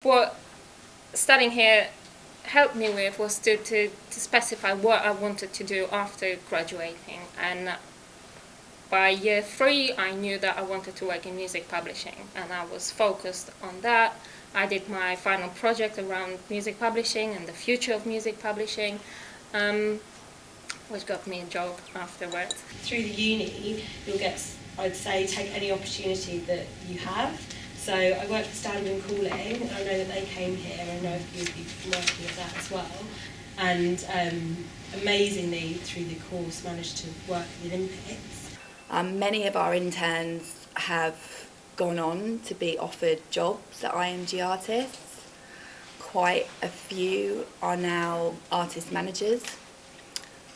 What studying here helped me with was to specify what I wanted to do after graduating, and by year 3 I knew that I wanted to work in music publishing, and I was focused on that. I did my final project around music publishing and the future of music publishing, which got me a job afterwards. Through the uni, you'll get, I'd say, take any opportunity that you have. So I worked for Standing and Calling, and I know that they came here, and I know a few of you have been working with that as well. And amazingly, through the course, managed to work at the Olympics. Many of our interns have gone on to be offered jobs at IMG Artists. Quite a few are now artist managers.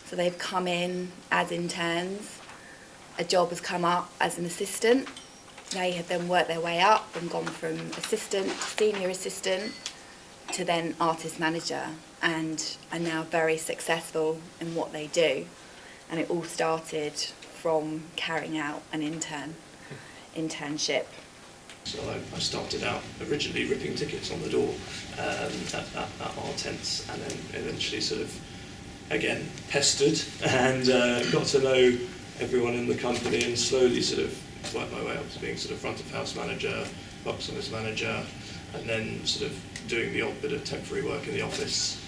So they've come in as interns, a job has come up as an assistant. They have then worked their way up and gone from assistant to senior assistant to then artist manager, and are now very successful in what they do. And it all started from carrying out an internship. So I started out originally ripping tickets on the door at our tents, and then eventually sort of, again, pestered and got to know everyone in the company, and slowly sort of worked my way up to being sort of front of house manager, box office manager, and then sort of doing the odd bit of temporary work in the office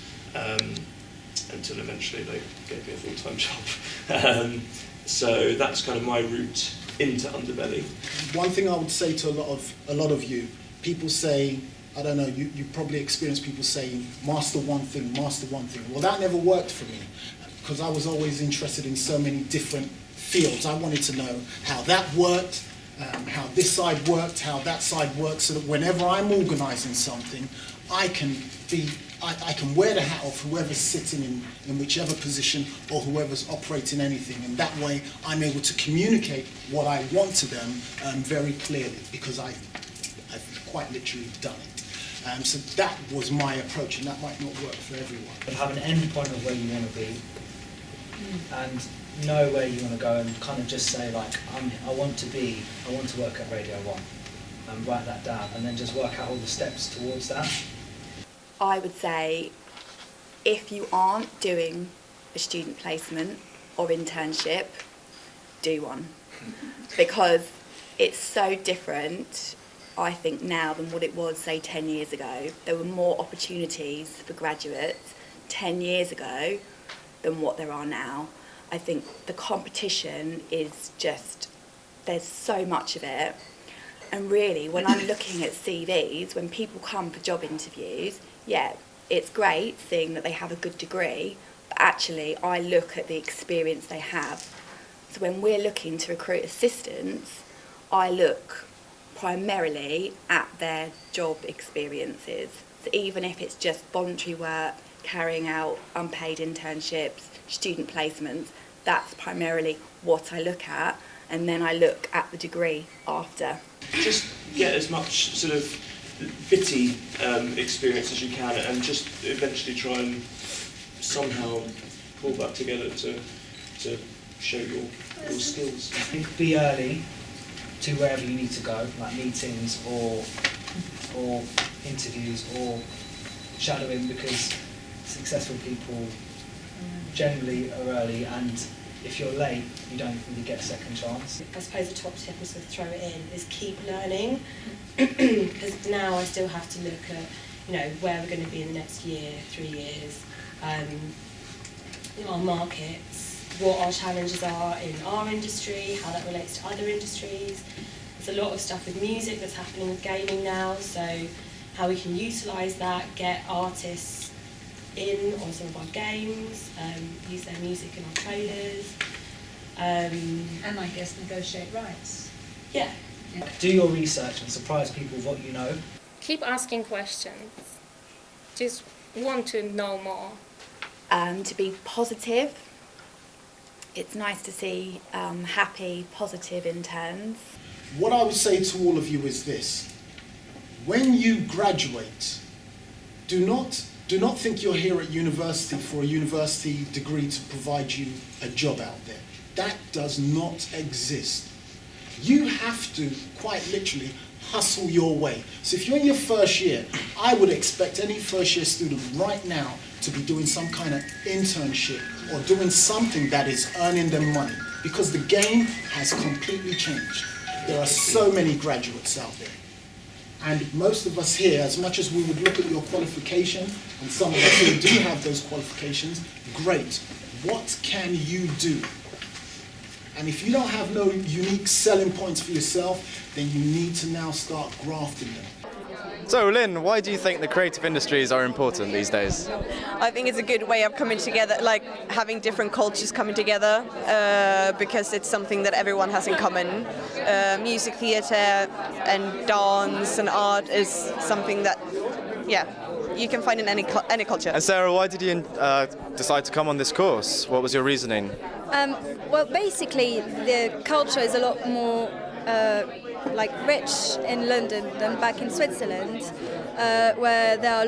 until eventually they gave me a full-time job. So that's kind of my route into Underbelly. One thing I would say to a lot of you, people say, I don't know, you probably experience people saying, master one thing, master one thing. Well, that never worked for me, because I was always interested in so many different fields. I wanted to know how that worked, how this side worked, how that side worked, so that whenever I'm organising something, I can wear the hat of whoever's sitting in whichever position, or whoever's operating anything, and that way I'm able to communicate what I want to them very clearly, because I've quite literally done it. So that was my approach, and that might not work for everyone. But have an end point of where you want to be, and know where you want to go, and kind of just say, like, I want to work at Radio 1, and write that down, and then just work out all the steps towards that. I would say, if you aren't doing a student placement or internship, do one. Because it's so different, I think, now than what it was, say, 10 years ago. There were more opportunities for graduates 10 years ago than what there are now. I think the competition is just, there's so much of it. And really, when I'm looking at CVs, when people come for job interviews, yeah, it's great seeing that they have a good degree, but actually I look at the experience they have. So when we're looking to recruit assistants, I look primarily at their job experiences. So even if it's just voluntary work, carrying out unpaid internships, student placements, that's primarily what I look at, and then I look at the degree after. Just get as much sort of bitty experience as you can, and just eventually try and somehow pull that together to show your skills. I think be early to wherever you need to go, like meetings or interviews or shadowing, because successful people generally are early, and if you're late, you don't really get a second chance. I suppose the top tip is to throw it in is keep learning, because now I still have to look at, where we're going to be in the next year, 3 years, our markets, what our challenges are in our industry, how that relates to other industries. There's a lot of stuff with music that's happening with gaming now, so how we can utilise that, get artists in on some of our games, use their music in our trailers. And I guess negotiate rights. Yeah. Do your research and surprise people with what you know. Keep asking questions. Just want to know more. To be positive. It's nice to see happy, positive interns. What I would say to all of you is this: when you graduate, do not think you're here at university for a university degree to provide you a job out there. That does not exist. You have to, quite literally, hustle your way. So if you're in your first year, I would expect any first year student right now to be doing some kind of internship or doing something that is earning them money, because the game has completely changed. There are so many graduates out there. And most of us here, as much as we would look at your qualification, and some of us who do have those qualifications, great. What can you do? And if you don't have no unique selling points for yourself, then you need to now start grafting them. So Lynn, why do you think the creative industries are important these days? I think it's a good way of coming together, like having different cultures coming together, because it's something that everyone has in common. Music, theatre and dance and art is something that, yeah, you can find in any culture. And Sarah, why did you decide to come on this course? What was your reasoning? Well, basically, the culture is a lot more like rich in London than back in Switzerland, where there are a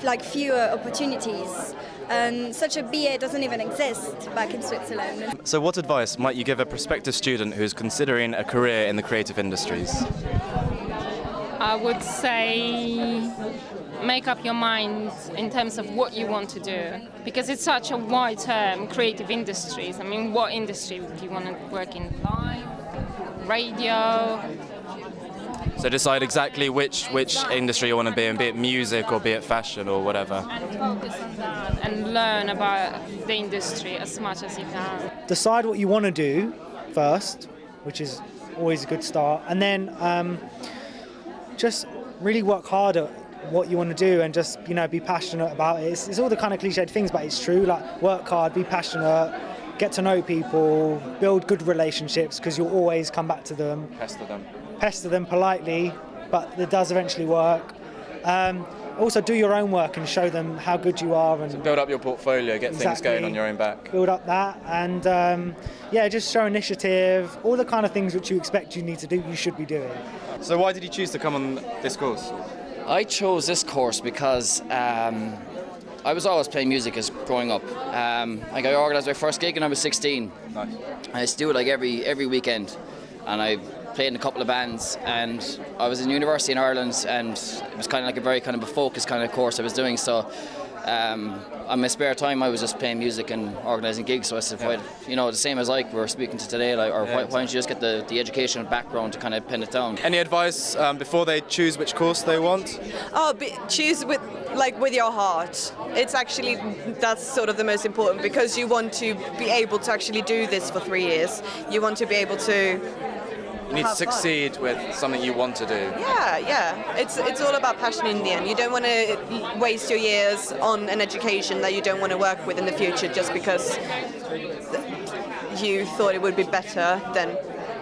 lot, fewer opportunities. And such a BA doesn't even exist back in Switzerland. So what advice might you give a prospective student who's considering a career in the creative industries? I would say make up your mind in terms of what you want to do, because it's such a wide term, creative industries. I mean, what industry do you want to work in? Live, radio? So decide exactly which industry you want to be in, be it music or be it fashion or whatever. And focus on that and learn about the industry as much as you can. Decide what you want to do first, which is always a good start, and then just really work hard at what you want to do and just, be passionate about it. It's all the kind of cliched things, but it's true. Like, work hard, be passionate, get to know people, build good relationships, because you'll always come back to them. Pester them politely, but it does eventually work. Also do your own work and show them how good you are. And so build up your portfolio, get things going on your own back. Build up that, and just show initiative, all the kind of things which you expect you need to do, you should be doing. So why did you choose to come on this course? I chose this course because I was always playing music as growing up. I got organised my first gig when I was 16. Nice. I used to do it like every weekend, and I played in a couple of bands, and I was in university in Ireland, and it was kind of like a very kind of a focused kind of course I was doing. So on my spare time I was just playing music and organising gigs. So I said, the same as like we're speaking to today, why don't you just get the educational background to kind of pin it down. Any advice before they choose which course they want? Choose with your heart. It's actually, that's sort of the most important, because you want to be able to actually do this for 3 years. You want to be able to You need to succeed with something you want to do. Yeah. It's all about passion in the end. You don't want to waste your years on an education that you don't want to work with in the future just because you thought it would be better than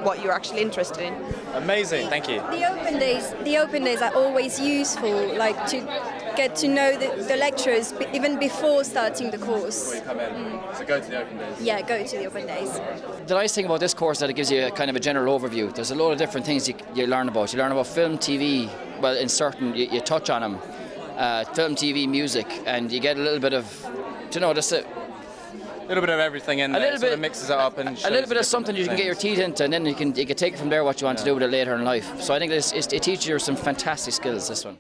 what you're actually interested in. Amazing, thank you. The open days are always useful, like to get to know the lecturers even before starting the course. Before you come in. So go to the open days. Yeah, go to the open days. The nice thing about this course is that it gives you a kind of a general overview. There's a lot of different things you learn about. You learn about film, TV, well, in certain, you touch on them. Film, TV, music, and you get a little bit of, just a little bit of everything in there, little bit, sort of mixes it up and a little bit of something you can get your teeth into, and then you can take it from there what you want to do with it later in life. So I think it teaches you some fantastic skills, this one.